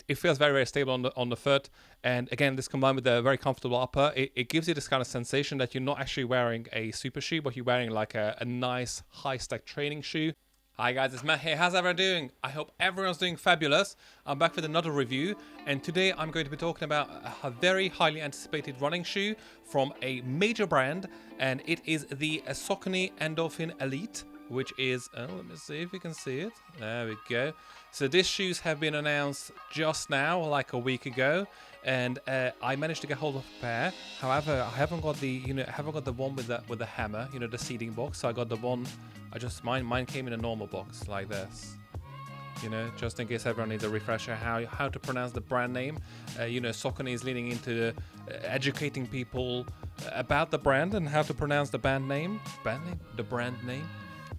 it feels very, very stable on the foot. And again, this combined with a very comfortable upper, it gives you this kind of sensation that you're not actually wearing a super shoe, but you're wearing like a nice high-stack training shoe. Hi guys, it's Matt here. How's everyone doing? I hope everyone's doing fabulous. I'm back with another review, and today I'm going to be talking about a very highly anticipated running shoe from a major brand, and it is the Saucony Endorphin Elite, which is, let me see if you can see it. There we go. So these shoes have been announced just now, like a week ago, and I managed to get hold of a pair. However, I haven't got the, one with the hammer, the seating box. So I got the one. Mine came in a normal box like this. Just in case everyone needs a refresher how to pronounce the brand name. Saucony is leaning into educating people about the brand and how to pronounce the brand name.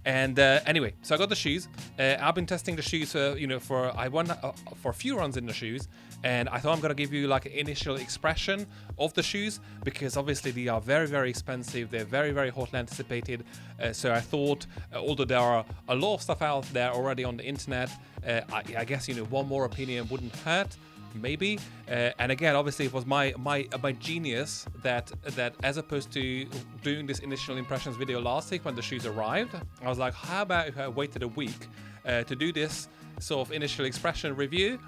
And anyway, so I got the shoes. I've been testing the shoes for a few runs in the shoes, and I thought I'm gonna give you like an initial expression of the shoes, because obviously they are very, very expensive. They're very, very hotly anticipated. So I thought, although there are a lot of stuff out there already on the internet, I guess one more opinion wouldn't hurt. Maybe. And again, obviously it was my genius that as opposed to doing this initial impressions video last week when the shoes arrived, I was like, how about if I waited a week to do this sort of initial expression review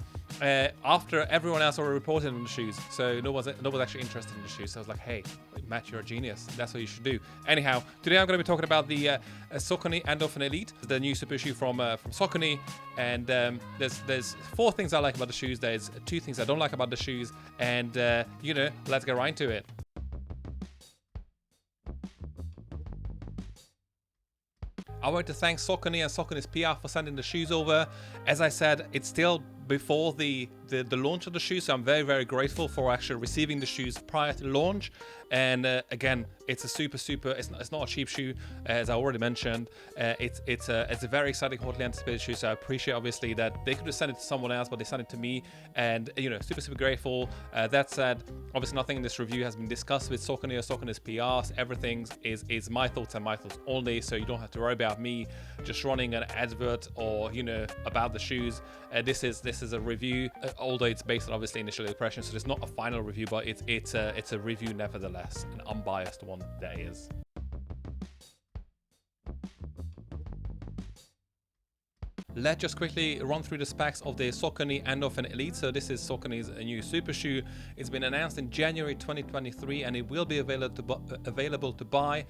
after everyone else already reported on the shoes. So no one was actually interested in the shoes. So I was like, hey, Matt, you're a genius. That's what you should do. Anyhow, today I'm going to be talking about the Saucony Endorphin Elite, the new super shoe from Saucony. And there's 4 things I like about the shoes. There's 2 things I don't like about the shoes. And, let's get right into it. I want to thank Saucony and Saucony's PR for sending the shoes over. As I said, it's still before the launch of the shoes, so I'm very, very grateful for actually receiving the shoes prior to launch. And again, it's a super, it's not a cheap shoe, as I already mentioned. It's a very exciting, hotly anticipated shoe, so I appreciate obviously that they could have sent it to someone else, but they sent it to me, and super grateful. That said, obviously nothing in this review has been discussed with Saucony or Saucony's PRs. Everything is my thoughts and my thoughts only, so you don't have to worry about me just running an advert or about the shoes. This is a review, although it's based on obviously initial impressions, so it's not a final review, but it's a review nevertheless, an unbiased one that is. Let's just quickly run through the specs of the Saucony Endorphin Elite. So this is Saucony's new super shoe. It's been announced in January 2023, and it will be available to buy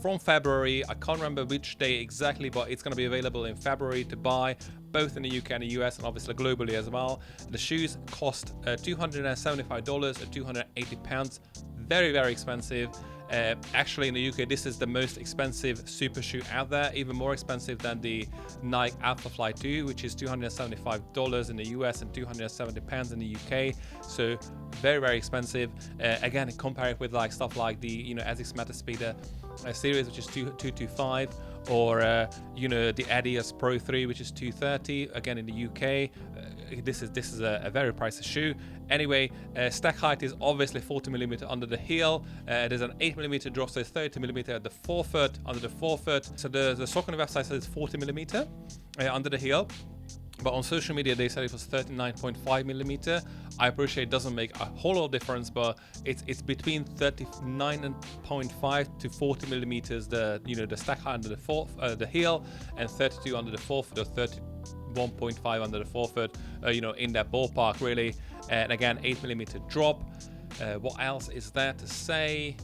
from February. I can't remember which day exactly, but it's going to be available in February to buy, both in the UK and the US, and obviously globally as well. The shoes cost $275 or £280. Very, very expensive. Actually, in the UK, this is the most expensive super shoe out there, even more expensive than the Nike Alphafly 2, which is $275 in the US and £270 in the UK. So very, very expensive. Again, compare it with like stuff like the Adizero Metaspeed series, which is $225, or the Adizero Pro 3, which is $230. Again, in the UK, this is a very pricey shoe. Anyway, stack height is obviously 40mm under the heel. There's an 8mm drop, so 30mm at the forefoot, under the forefoot. So the Saucony website says 40mm under the heel, but on social media they said it was 39.5mm. I appreciate it doesn't make a whole lot of difference, but it's between 39.5 to 40mm. The stack height under the heel, and 32 under the forefoot, or 31.5 under the forefoot. In that ballpark really. And again, 8mm drop. What else is there to say?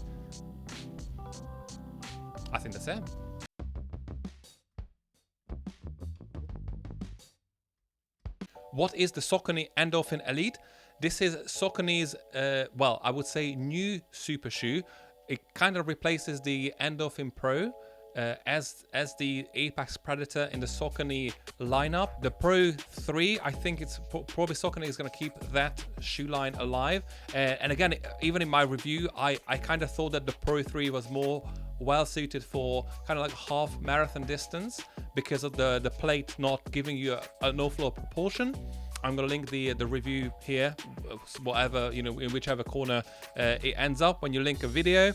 I think that's it. What is the Saucony Endorphin Elite? This is Saucony's, I would say new super shoe. It kind of replaces the Endorphin Pro as the apex predator in the Saucony lineup. The Pro 3, I think it's probably Saucony is going to keep that shoe line alive. And again, even in my review, I kind of thought that the Pro 3 was more well suited for kind of like half marathon distance, because of the plate not giving you an awful lot of proportion. I'm gonna link the review here, whatever, in whichever corner it ends up when you link a video.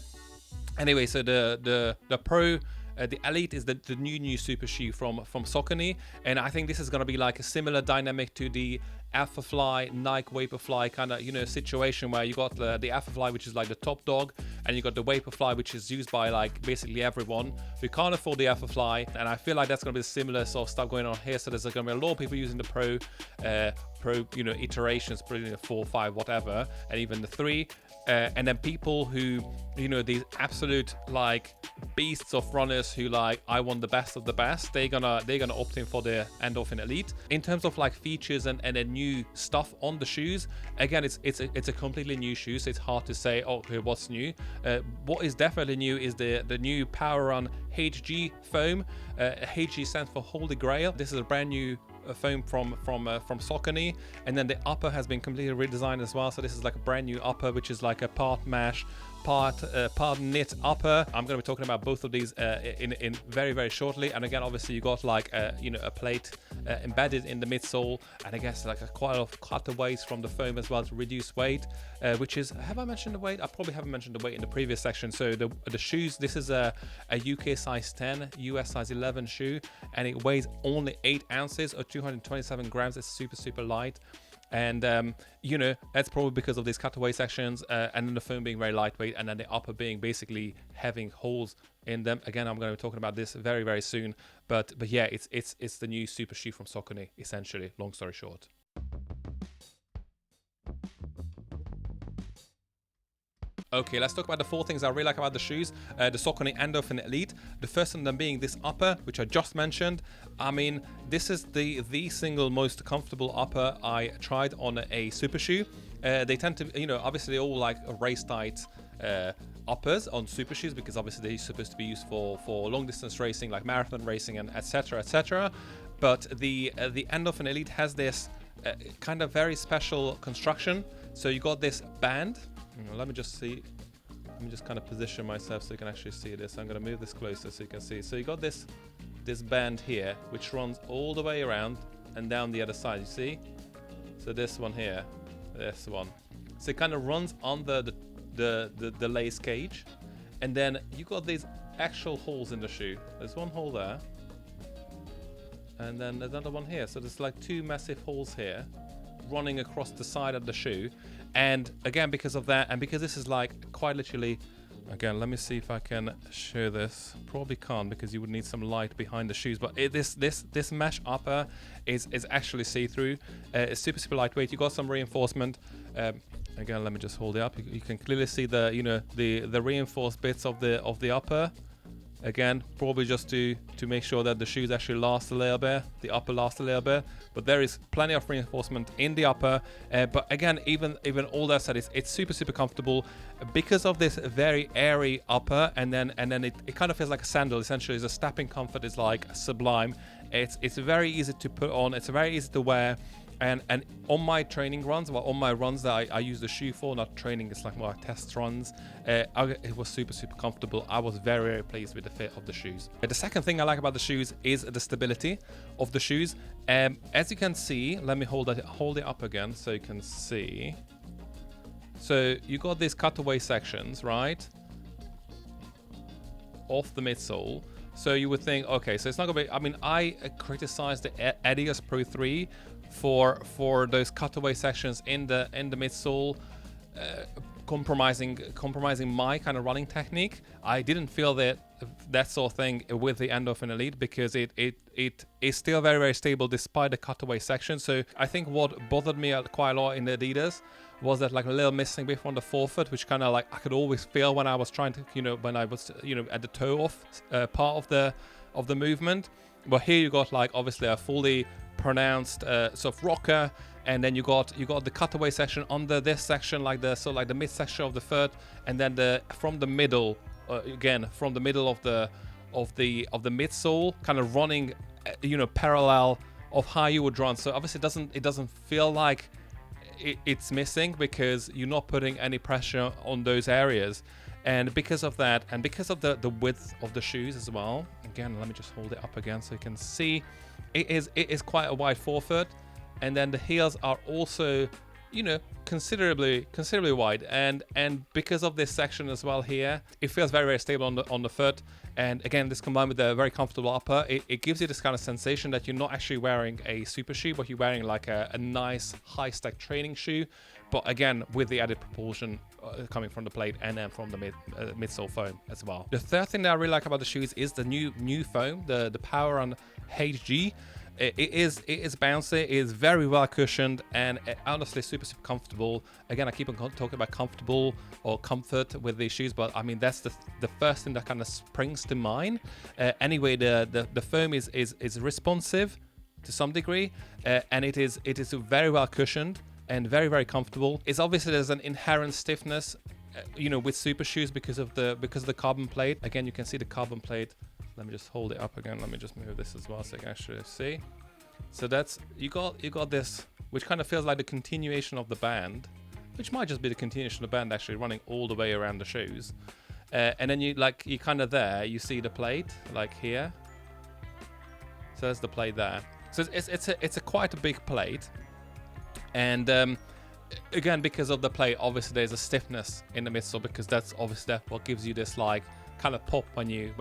Anyway, so the Pro, the Elite is the new super shoe from Saucony, and I think this is going to be like a similar dynamic to the Alphafly, Nike Vaporfly kind of, you know, situation where you got the Alphafly, which is like the top dog, and you got the Vaporfly, which is used by like basically everyone who can't afford the Alphafly. And I feel like that's going to be similar sort of stuff going on here. So there's going to be a lot of people using the Pro, you know, iterations, probably the 4, 5, whatever, and even the 3. And then people who, you know, these absolute like beasts of runners who like, I want the best of the best, they're gonna opt in for the Endorphin Elite. In terms of like features and the new stuff on the shoes, again, it's a completely new shoe, so it's hard to say, oh, okay, what's new. What is definitely new is the new Power Run HG foam. HG stands for Holy Grail. This is a brand new foam from Saucony, and then the upper has been completely redesigned as well. So this is like a brand new upper, which is like a part mesh, part knit upper. I'm going to be talking about both of these in very shortly. And again, obviously you got like you know, a plate embedded in the midsole, and I guess like quite a lot of cutaways from the foam as well to reduce weight, which is, have I mentioned the weight? I probably haven't mentioned the weight in the previous section. So the shoes, this is a UK size 10, US size 11 shoe, and it weighs only 8 ounces or 227 grams. It's super light. And you know, that's probably because of these cutaway sections, and then the foam being very lightweight, and then the upper being basically having holes in them. Again, I'm going to be talking about this very soon, but yeah, it's the new super shoe from Saucony, essentially, long story short. Okay, let's talk about the 4 things I really like about the shoes. The Saucony Endorphin Elite. The first of them being this upper, which I just mentioned. I mean, this is the single most comfortable upper I tried on a super shoe. They tend to, you know, obviously all like race tight uppers on super shoes, because obviously they're supposed to be used for long distance racing, like marathon racing and etc. But the Endorphin Elite has this kind of very special construction. So you got this band. Let me just see. Let me just kind of position myself so you can actually see this. I'm going to move this closer so you can see. So you got this band here, which runs all the way around and down the other side. You see? So this one here, this one. So it kind of runs on the lace cage, and then you got these actual holes in the shoe. There's one hole there, and then there's another one here. So there's like 2 massive holes here, running across the side of the shoe. And again, because of that, and because this is like quite literally, again, let me see if I can show this. Probably can't, because you would need some light behind the shoes, but this mesh upper is actually see-through. It's super lightweight. You got some reinforcement. Again, let me just hold it up. You can clearly see the, you know, the reinforced bits of the upper. Again, probably just to make sure that the shoes actually last a little bit, the upper lasts a little bit, but there is plenty of reinforcement in the upper. But again, even all that said, it's super comfortable because of this very airy upper, and then it kind of feels like a sandal. Essentially, the stepping comfort is like sublime. It's very easy to put on. It's very easy to wear. And on my training runs, well, on my runs that I use the shoe for, not training, it's like more test runs, it was super comfortable. I was very pleased with the fit of the shoes. The second thing I like about the shoes is the stability of the shoes. As you can see, let me hold it up again so you can see. So you got these cutaway sections, right, off the midsole. So you would think, okay, so it's not gonna be, I mean, I criticized the Adizero Pro 3 for those cutaway sections in the midsole, compromising my kind of running technique. I didn't feel that sort of thing with the Endorphin Elite, because it is still very stable despite the cutaway section. So I think what bothered me quite a lot in the Adidas was that like a little missing bit from the forefoot, which kind of like I could always feel when I was trying to, you know, when I was, you know, at the toe off part of the movement. But here you got like obviously a fully pronounced sort of rocker, and then you got the cutaway section under this section, like the midsection of the foot, and then from the middle, again from the middle of the midsole, kind of running, you know, parallel of how you would run. So obviously it doesn't feel like it's missing, because you're not putting any pressure on those areas. And because of that, and because of the width of the shoes as well, again, let me just hold it up again so you can see, it is quite a wide forefoot, and then the heels are also you know, considerably wide, and because of this section as well here, it feels very stable on the foot. And again, this combined with a very comfortable upper, it gives you this kind of sensation that you're not actually wearing a super shoe, but you're wearing like a nice high stack training shoe, but again with the added propulsion coming from the plate and then from the midsole foam as well. The third thing that I really like about the shoes is the new foam, the Power on HG. It is bouncy, it is very well cushioned, and honestly super comfortable. Again, I keep on talking about comfortable or comfort with these shoes, but I mean that's the first thing that kind of springs to mind. Anyway, the foam is responsive to some degree, and it is very well cushioned and very comfortable. It's obviously there's an inherent stiffness, you know, with super shoes because of the carbon plate. Again, you can see the carbon plate. Let me just hold it up again. Let me just move this as well so you can actually see. So that's you got this, which kind of feels like the continuation of the band, which might just be the continuation of the band actually running all the way around the shoes. And then you kind of there, you see the plate like here. So that's the plate there. So it's a quite a big plate, and again because of the plate, obviously there's a stiffness in the midsole because that's obviously what gives you this like kind of pop when you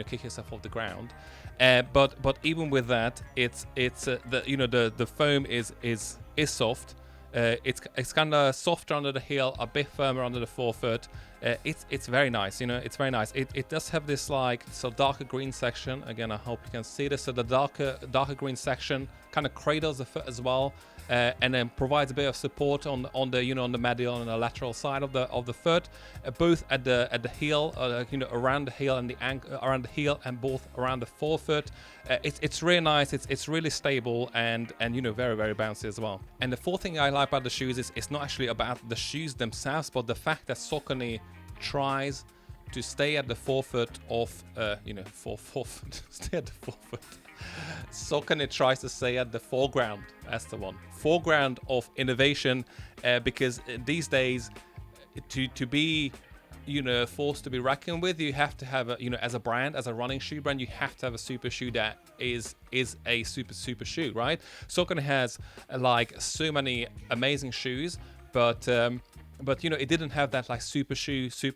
kick yourself off the ground. But even with that, it's the foam is soft. It's kind of softer under the heel, a bit firmer under the forefoot. It's very nice, you know, it's very nice. It does have this like darker green section. Again, I hope you can see this. So the darker green section kind of cradles the foot as well, and then provides a bit of support on the medial and the lateral side of the foot, both at the heel, around the heel and around the heel, and both around the forefoot. It's really nice. It's really stable and very bouncy as well. And the fourth thing I like about the shoes is it's not actually about the shoes themselves, but the fact that Saucony tries to stay at the forefoot of stay at the forefoot. Saucony tries to stay at the foreground. That's the one. Foreground of innovation, because these days, to be forced to be reckoned with, you have to have as a brand, as a running shoe brand, you have to have a super shoe that is a super shoe, right? Saucony has like so many amazing shoes, but it didn't have that like super shoe. So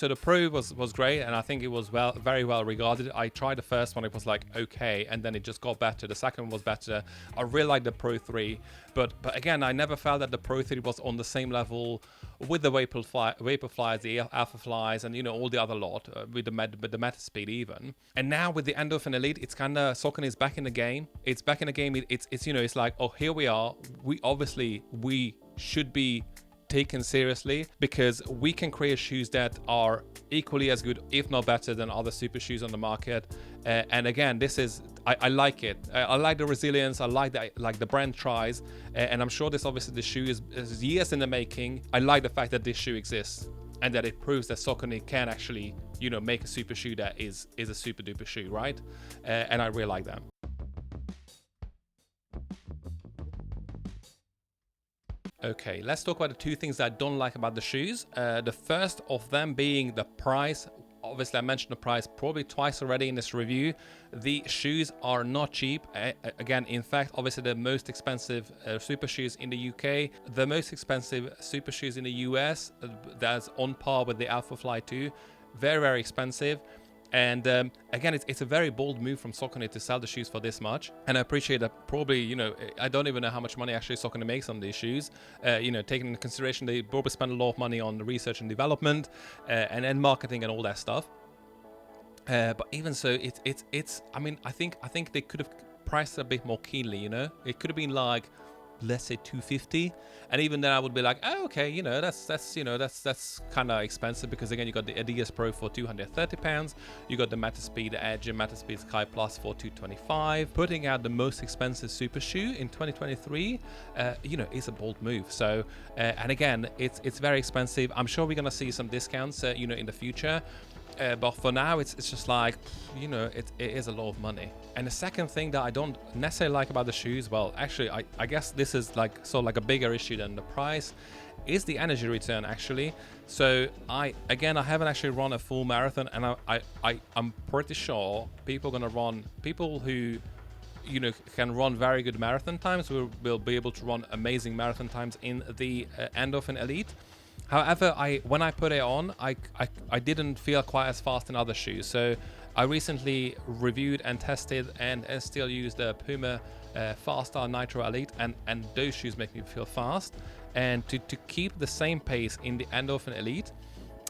the Pro was great, and I think it was very well regarded. I tried the first one, it was like okay, and then it just got better. The second one was better. I really like the Pro 3, but again, I never felt that the Pro 3 was on the same level with the Vaporflies, the Alphaflys, and all the other lot, with the Metaspeed even. And now with the Endorphin Elite, it's kind of Saucony is back in the game. It's back in the game. It's like, oh, here we are. We should be taken seriously because we can create shoes that are equally as good, if not better, than other super shoes on the market. And again, this is I like it. I like the resilience. I like that the brand tries, and I'm sure this obviously the shoe is years in the making. I like the fact that this shoe exists and that it proves that Saucony can actually make a super shoe that is a super duper shoe, right? And I really like that. Okay, let's talk about the two things that I don't like about the shoes. The first of them being the price. Obviously, I mentioned the price probably twice already in this review. The shoes are not cheap. Again, in fact, obviously the most expensive super shoes in the UK, the most expensive super shoes in the US, that's on par with the Alphafly 2. Very expensive. And again, it's a very bold move from Saucony to sell the shoes for this much. And I appreciate that probably, I don't even know how much money actually Saucony makes on these shoes. Taking into consideration they probably spend a lot of money on research and development and marketing and all that stuff. But even so, I mean, I think they could have priced it a bit more keenly, It could have been like, let's say $250, and even then I would be like, oh, okay, that's kind of expensive, because again, you got the Adizero Pro for £230, you got the Metaspeed Edge and Metaspeed Sky Plus for $225. Putting out the most expensive super shoe in 2023, is a bold move. So, and again, it's very expensive. I'm sure we're gonna see some discounts, in the future. But for now, it's just like, it is a lot of money. And the second thing that I don't necessarily like about the shoes, well, actually, I guess this is like a bigger issue than the price, is the energy return, actually. So I haven't actually run a full marathon, and I'm pretty sure people who can run very good marathon times. We'll be able to run amazing marathon times in the Endorphin Elite. However, when I put it on, I didn't feel quite as fast in other shoes. So I recently reviewed and tested and still use the Puma Fast-R Nitro Elite, and those shoes make me feel fast. And to keep the same pace in the Endorphin Elite,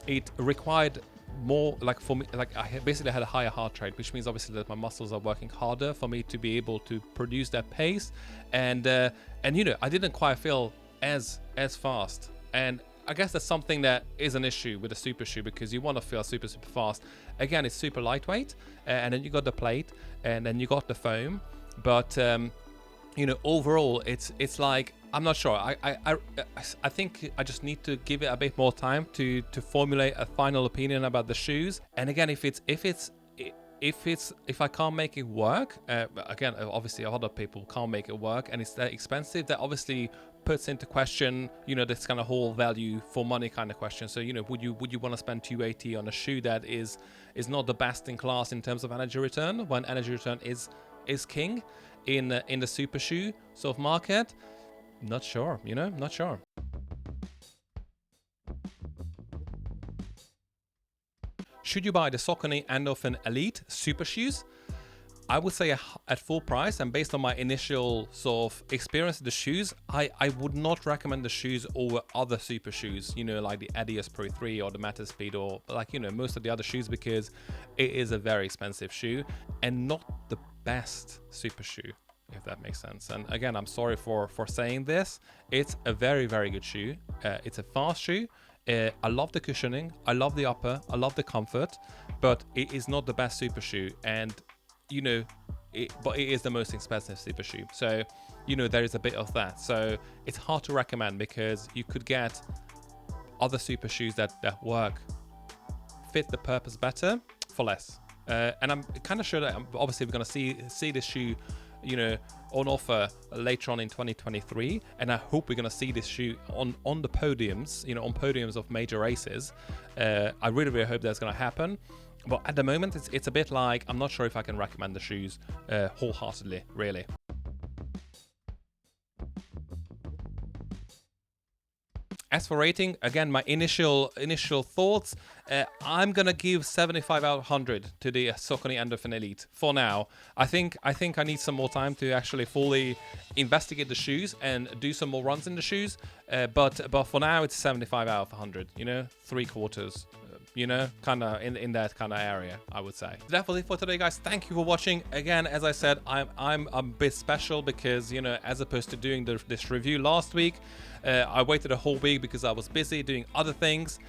it required more, like for me, like I basically had a higher heart rate, which means obviously that my muscles are working harder for me to be able to produce that pace. And I didn't quite feel as fast. And I guess that's something that is an issue with a super shoe, because you want to feel super fast. Again, it's super lightweight, and then you got the plate, and then you got the foam, but overall it's like, I'm not sure. I think I just need to give it a bit more time to formulate a final opinion about the shoes. And again, if I can't make it work, again, obviously other people can't make it work, and it's that expensive, that obviously puts into question, this kind of whole value for money kind of question. So, would you want to spend $280 on a shoe that is not the best in class in terms of energy return, when energy return is king in the super shoe sort of market? Not sure, not sure. Should you buy the Saucony Endorphin Elite super shoes? I would say at full price, and based on my initial sort of experience with the shoes, I would not recommend the shoes over other super shoes, like the Adizero Pro 3 or the Metaspeed, or like, most of the other shoes, because it is a very expensive shoe and not the best super shoe, if that makes sense. And again, I'm sorry for saying this. It's a very, very good shoe. It's a fast shoe. I love the cushioning. I love the upper. I love the comfort, but it is not the best super shoe. And but it is the most expensive super shoe. So, there is a bit of that. So it's hard to recommend, because you could get other super shoes that fit the purpose better for less. And I'm kind of sure that obviously we're going to see this shoe, on offer later on in 2023. And I hope we're going to see this shoe on the podiums, on podiums of major races. I really, really hope that's going to happen. But at the moment, it's a bit like, I'm not sure if I can recommend the shoes wholeheartedly, really. As for rating, again, my initial thoughts, I'm gonna give 75 out of 100 to the Saucony Endorphin Elite for now. I think I need some more time to actually fully investigate the shoes and do some more runs in the shoes. But for now, it's 75 out of 100. 3/4. Kind of in that kind of area, I would say. That was it for today, guys. Thank you for watching. Again, as I said, I'm a bit special because, as opposed to doing this review last week, I waited a whole week because I was busy doing other things.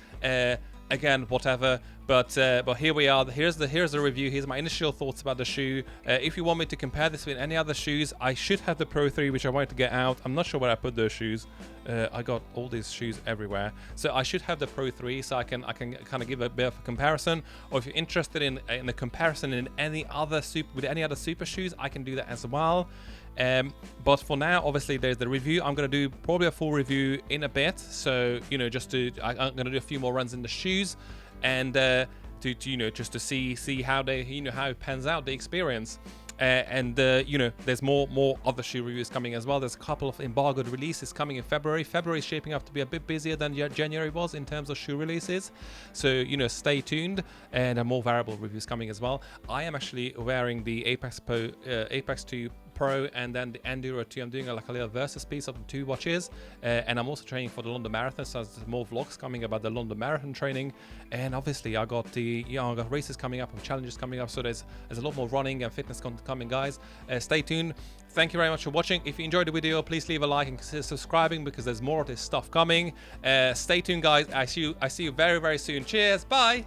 Again, whatever, but here we are. Here's the review. Here's my initial thoughts about the shoe. If you want me to compare this with any other shoes, I should have the Pro 3, which I wanted to get out. I'm not sure where I put those shoes. I got all these shoes everywhere, so I should have the Pro 3, so I can kind of give a bit of a comparison. Or if you're interested in a comparison in any other super shoes, I can do that as well. But for now, obviously, there's the review. I'm going to do probably a full review in a bit. So, I'm going to do a few more runs in the shoes, and just to see how how it pans out, the experience. There's more other shoe reviews coming as well. There's a couple of embargoed releases coming in February. February is shaping up to be a bit busier than January was in terms of shoe releases. So, stay tuned, and more variable reviews coming as well. I am actually wearing the Apex 2 Pro and then the Enduro 2. I'm doing a little versus piece of the two watches, and I'm also training for the London Marathon, so there's more vlogs coming about the London Marathon training. And obviously I got races coming up and challenges coming up, so there's a lot more running and fitness content coming, guys. Stay tuned. Thank you very much for watching. If you enjoyed the video, please leave a like and consider subscribing, because there's more of this stuff coming. Stay tuned, guys. I see you very, very soon. Cheers. Bye.